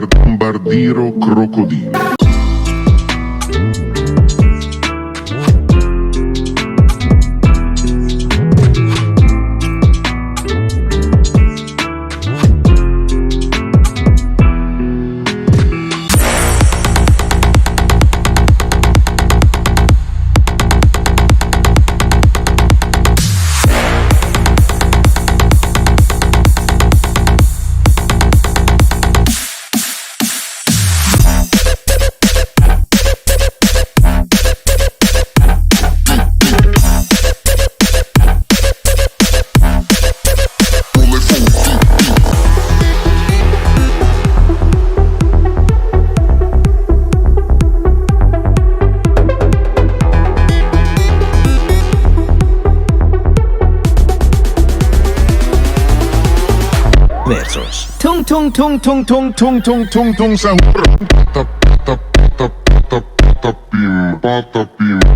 bombardiro crocodilo. Versus. Tung tung tung tung tung tung tung tung tung sahur. Patapim, patapim.